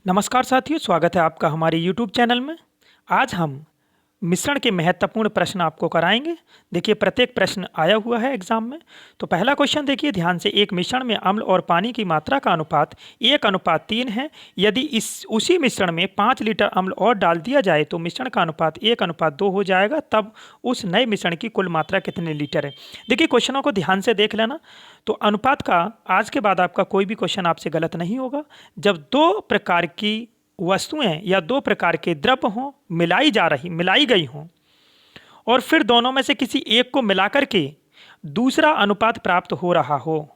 नमस्कार साथियों, स्वागत है आपका हमारे YouTube चैनल में। आज हम मिश्रण के महत्वपूर्ण प्रश्न आपको कराएंगे। देखिए, प्रत्येक प्रश्न आया हुआ है एग्जाम में। तो पहला क्वेश्चन देखिए ध्यान से। एक मिश्रण में अम्ल और पानी की मात्रा का अनुपात 1:3 है। यदि इस उसी मिश्रण में 5 लीटर अम्ल और डाल दिया जाए तो मिश्रण का अनुपात 1:2 हो जाएगा। तब उस नए मिश्रण की कुल मात्रा कितने लीटर है। देखिए, क्वेश्चनों को ध्यान से देख लेना। तो अनुपात का आज के बाद आपका कोई भी क्वेश्चन आपसे गलत नहीं होगा। जब दो प्रकार की वस्तुएं या दो प्रकार के द्रव्य हों, मिलाई गई हों, और फिर दोनों में से किसी एक को मिलाकर के दूसरा अनुपात प्राप्त हो रहा हो,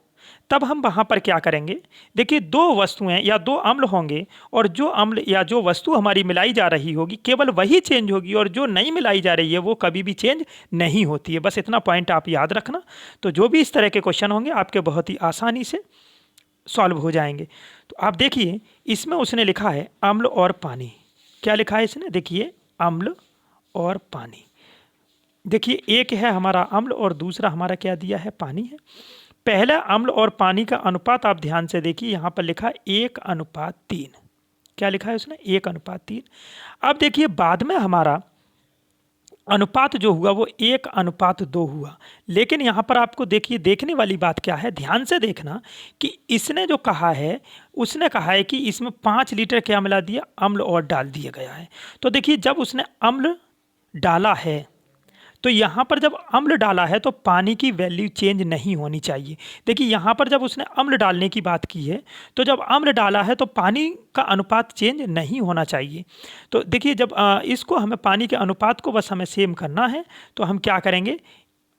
तब हम वहां पर क्या करेंगे। देखिए, दो वस्तुएं या दो अम्ल होंगे और जो अम्ल या जो वस्तु हमारी मिलाई जा रही होगी केवल वही चेंज होगी, और जो नहीं मिलाई जा रही है वो कभी भी चेंज नहीं होती है। बस इतना पॉइंट आप याद रखना। तो जो भी इस तरह के क्वेश्चन होंगे आपके बहुत ही आसानी से सॉल्व हो जाएंगे। तो आप देखिए, इसमें उसने लिखा है अम्ल और पानी। क्या लिखा है इसने? देखिए, अम्ल और पानी। देखिए, एक है हमारा अम्ल और दूसरा हमारा क्या दिया है? पानी है। पहला अम्ल और पानी का अनुपात आप ध्यान से देखिए, यहां पर लिखा 1:3। क्या लिखा है उसने? 1:3। अब देखिए, बाद में हमारा अनुपात जो हुआ वो 1:2 हुआ। लेकिन यहाँ पर आपको देखिए, देखने वाली बात क्या है, ध्यान से देखना कि इसने जो कहा है, उसने कहा है कि इसमें 5 लीटर क्या मिला दिया? अम्ल और डाल दिया गया है। तो देखिए, जब उसने अम्ल डाला है तो यहाँ पर जब अम्ल डाला है तो पानी की वैल्यू चेंज नहीं होनी चाहिए। देखिए, यहाँ पर जब उसने अम्ल डालने की बात की है तो जब अम्ल डाला है तो पानी का अनुपात चेंज नहीं होना चाहिए। तो देखिए, जब इसको हमें पानी के अनुपात को बस हमें सेम करना है तो हम क्या करेंगे।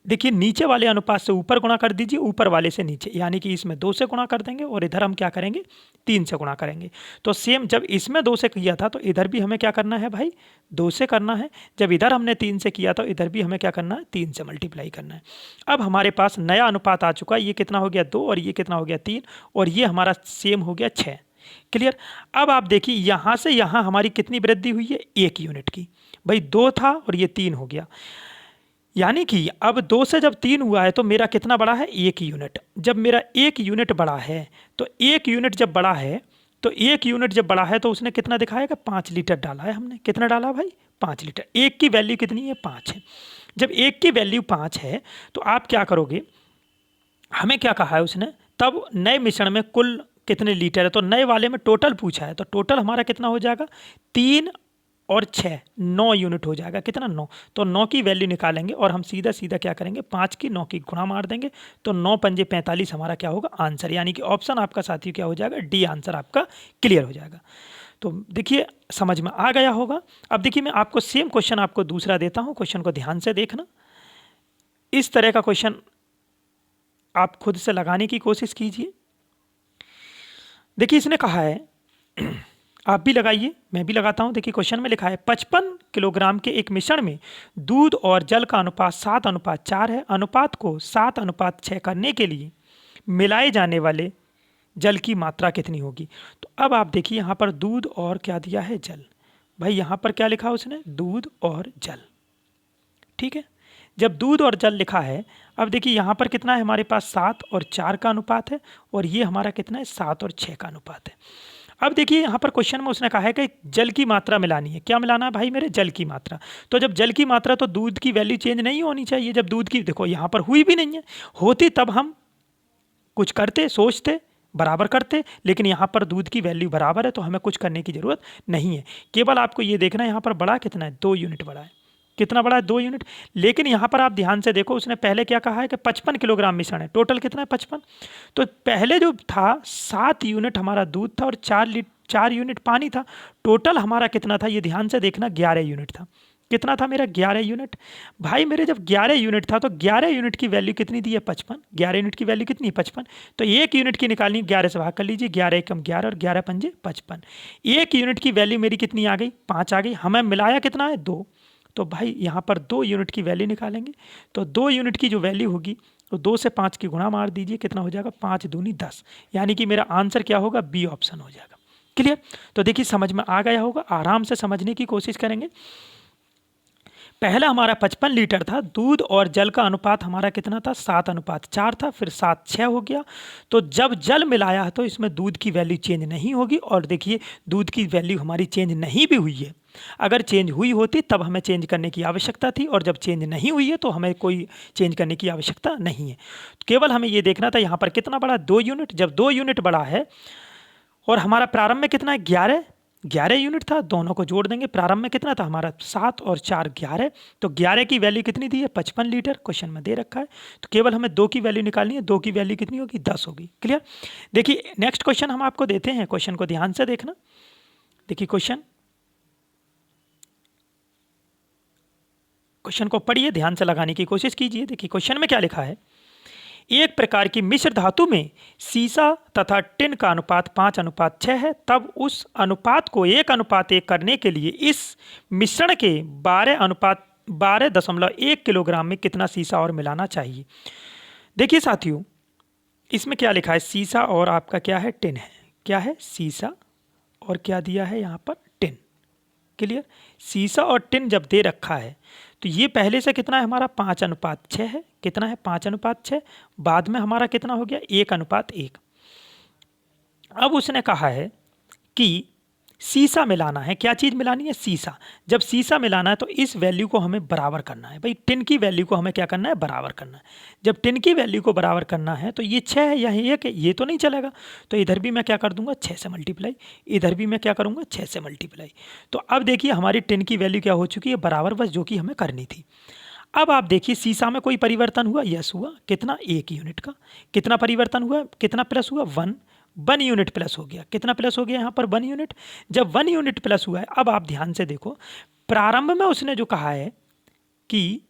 देखिए, नीचे वाले अनुपात से ऊपर गुणा कर दीजिए, ऊपर वाले से नीचे, यानी कि इसमें 2 से गुणा कर देंगे और इधर हम क्या करेंगे? 3 से गुणा करेंगे। तो सेम जब इसमें 2 से किया था तो इधर भी हमें क्या करना है भाई? 2 से करना है। जब इधर हमने 3 से किया तो इधर भी हमें क्या करना है? 3 से मल्टीप्लाई करना है। अब हमारे पास नया अनुपात आ चुका है। ये कितना हो गया? 2, और ये कितना हो गया? 3, और ये हमारा सेम हो गया 6। क्लियर? अब आप देखिए, यहाँ से यहाँ हमारी कितनी वृद्धि हुई है? 1 यूनिट की। भाई 2 था और ये 3 हो गया, यानी कि अब 2 से जब 3 हुआ है तो मेरा कितना बढ़ा है? 1 यूनिट। जब मेरा 1 यूनिट बढ़ा है तो 1 यूनिट जब बढ़ा है तो 1 यूनिट जब बढ़ा है तो उसने कितना दिखाएगा? 5 लीटर डाला है हमने। कितना डाला भाई? 5 लीटर। 1 की वैल्यू कितनी है? 5 है। जब 1 की वैल्यू 5 है तो आप क्या करोगे? हमें क्या कहा है उसने? तब नए मिश्रण में कुल कितने लीटर है? तो नए वाले में टोटल पूछा है, तो टोटल हमारा कितना हो जाएगा? 3 और 6, 9 यूनिट हो जाएगा। कितना? 9। तो 9 की वैल्यू निकालेंगे और हम सीधा सीधा क्या करेंगे? 5 की 9 की गुणा मार देंगे। तो 9 पंजे 45 हमारा क्या होगा? आंसर। यानी कि ऑप्शन आपका साथियों क्या हो जाएगा? डी आंसर आपका क्लियर हो जाएगा। तो देखिए, समझ में आ गया होगा। अब देखिए, मैं आपको सेम क्वेश्चन आपको दूसरा देता हूं। क्वेश्चन को ध्यान से देखना। इस तरह का क्वेश्चन आप खुद से लगाने की कोशिश कीजिए। देखिए, इसने कहा है आप भी लगाइए, मैं भी लगाता हूं। देखिए, क्वेश्चन में लिखा है 55 किलोग्राम के एक मिश्रण में दूध और जल का अनुपात 7:4 है। अनुपात को 7:6 करने के लिए मिलाए जाने वाले जल की मात्रा कितनी होगी। तो अब आप देखिए, यहाँ पर दूध और क्या दिया है? जल। भाई यहाँ पर क्या लिखा उसने? दूध और जल। ठीक है। जब दूध और जल लिखा है, अब देखिए यहाँ पर कितना है हमारे पास? 7 और 4 का अनुपात है, और ये हमारा कितना है? 7 और 6 का अनुपात है। अब देखिए, यहाँ पर क्वेश्चन में उसने कहा है कि जल की मात्रा मिलानी है। क्या मिलाना है भाई मेरे? जल की मात्रा। तो जब जल की मात्रा, तो दूध की वैल्यू चेंज नहीं होनी चाहिए। जब दूध की, देखो यहाँ पर हुई भी नहीं है, होती तब हम कुछ करते, सोचते, बराबर करते। लेकिन यहाँ पर दूध की वैल्यू बराबर है तो हमें कुछ करने की जरूरत नहीं है। केवल आपको ये देखना है यहाँ पर बड़ा कितना है? 2 यूनिट बड़ा है। कितना बड़ा है? 2 यूनिट। लेकिन यहाँ पर आप ध्यान से देखो, उसने पहले क्या कहा है कि 55 किलोग्राम मिश्रण है। टोटल कितना है? 55। तो पहले जो था 7 यूनिट हमारा दूध था और 4 यूनिट पानी था। टोटल हमारा कितना था? ये ध्यान से देखना, 11 यूनिट था। कितना था मेरा? 11 यूनिट। भाई मेरे जब 11 यूनिट था तो 11 यूनिट की वैल्यू कितनी दी है? 55। 11 यूनिट की वैल्यू कितनी? 55। तो 1 यूनिट की निकालनी, 11 से भाग कर लीजिए। 11 एकम 11 और 11 पंजे 55। 1 यूनिट की वैल्यू मेरी कितनी आ गई? 5 आ गई। हमें मिलाया कितना है? 2। तो भाई यहाँ पर 2 यूनिट की वैल्यू निकालेंगे। तो 2 यूनिट की जो वैल्यू होगी तो 2 से 5 की गुणा मार दीजिए। कितना हो जाएगा? 5 दूनी 10। यानी कि मेरा आंसर क्या होगा? बी ऑप्शन हो जाएगा। क्लियर? तो देखिए, समझ में आ गया होगा। आराम से समझने की कोशिश करेंगे। पहला हमारा 55 लीटर था, दूध और जल का अनुपात हमारा कितना था, 7:4 था, फिर 7:6 हो गया। तो जब जल मिलाया तो इसमें दूध की वैल्यू चेंज नहीं होगी, और देखिए दूध की वैल्यू हमारी चेंज नहीं भी हुई है। अगर चेंज हुई होती तब हमें चेंज करने की आवश्यकता थी, और जब चेंज नहीं हुई है तो हमें कोई चेंज करने की आवश्यकता नहीं है। केवल हमें ये देखना था यहाँ पर कितना बढ़ा, 2 यूनिट। जब 2 यूनिट बढ़ा है और हमारा प्रारंभ में कितना है, 11 यूनिट था, दोनों को जोड़ देंगे। प्रारंभ में कितना था हमारा, 7 और 4 11, तो 11 की वैल्यू कितनी दी है, 55 लीटर, क्वेश्चन में दे रखा है। तो केवल हमें 2 की वैल्यू निकालनी है, 2 की वैल्यू कितनी होगी, 10 होगी। क्लियर। देखिए नेक्स्ट क्वेश्चन हम आपको देते हैं, क्वेश्चन को ध्यान से देखना। देखिए क्वेश्चन को पढ़िए, ध्यान से लगाने की कोशिश कीजिए। देखिए क्वेश्चन में क्या लिखा है, एक प्रकार की मिश्र धातु में सीसा तथा टिन का अनुपात 5:6 है, तब उस अनुपात को 1:1 करने के लिए इस मिश्रण के 12.1 किलोग्राम में कितना सीसा और मिलाना चाहिए। देखिए साथियों, इसमें क्या लिखा है, सीसा और आपका क्या है, टिन है। क्या है, सीसा और क्या दिया है यहाँ पर, टिन। क्लियर। सीसा और टिन जब दे रखा है तो ये पहले से कितना है हमारा, 5:6 है। कितना है, 5:6। बाद में हमारा कितना हो गया, 1:1। अब उसने कहा है कि सीसा मिलाना है। क्या चीज़ मिलानी है, सीसा। जब सीसा मिलाना है तो इस वैल्यू को हमें बराबर करना है। भाई टिन की वैल्यू को हमें क्या करना है, बराबर करना है। जब टिन की वैल्यू को बराबर करना है तो ये 6 है, यहाँ 1 है, ये तो नहीं चलेगा। तो इधर भी मैं क्या कर दूंगा, 6 से मल्टीप्लाई। इधर भी मैं क्या करूँगा, 6 से मल्टीप्लाई। तो अब देखिए हमारी टिन की वैल्यू क्या हो चुकी है, बराबर, बस जो कि हमें करनी थी। अब आप देखिए सीसा में कोई परिवर्तन हुआ, यस हुआ। कितना, 1 यूनिट का। कितना परिवर्तन हुआ, कितना प्लस हुआ, 1 यूनिट प्लस हो गया। कितना प्लस हो गया यहाँ पर, 1 यूनिट। जब 1 यूनिट प्लस हुआ है, अब आप ध्यान से देखो, प्रारंभ में उसने जो कहा है कि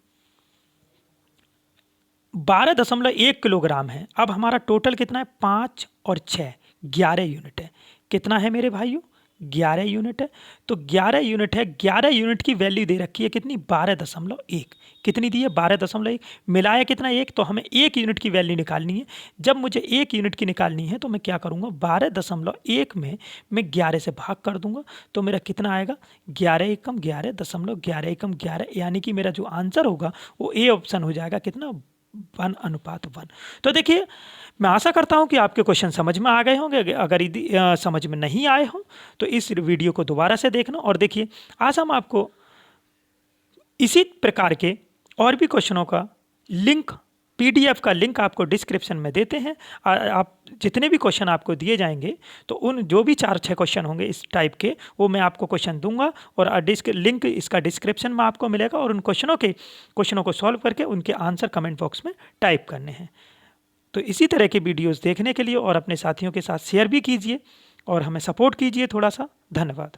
12.1 किलोग्राम है। अब हमारा टोटल कितना है, 5 और 6 11 यूनिट है। कितना है मेरे भाइयों, 11 यूनिट है। तो 11 यूनिट है, 11 यूनिट की वैल्यू दे रखी है कितनी, 12.1। कितनी दी है, 12.1। मिलाया कितना, 1। तो हमें 1 यूनिट की वैल्यू निकालनी है। जब मुझे 1 यूनिट की निकालनी है तो मैं क्या करूँगा, 12.1 में मैं 11 से भाग कर दूंगा। तो मेरा कितना आएगा, 11 एकम 11 दशमलव 11 एकम 11, यानी कि मेरा जो आंसर होगा वो ए ऑप्शन हो जाएगा। कितना, 1:1। तो देखिए मैं आशा करता हूं कि आपके क्वेश्चन समझ में आ गए होंगे। अगर यदि समझ में नहीं आए हों तो इस वीडियो को दोबारा से देखना। और देखिए आज हम आपको इसी प्रकार के और भी क्वेश्चनों का लिंक, पीडीएफ का लिंक आपको डिस्क्रिप्शन में देते हैं। आप जितने भी क्वेश्चन आपको दिए जाएंगे तो उन जो भी 4-6 क्वेश्चन होंगे इस टाइप के, वो मैं आपको क्वेश्चन दूंगा, और लिंक इसका डिस्क्रिप्शन में आपको मिलेगा। और उन क्वेश्चनों को सॉल्व करके उनके आंसर कमेंट बॉक्स में टाइप करने हैं। तो इसी तरह के वीडियोज़ देखने के लिए और अपने साथियों के साथ शेयर भी कीजिए और हमें सपोर्ट कीजिए थोड़ा सा। धन्यवाद।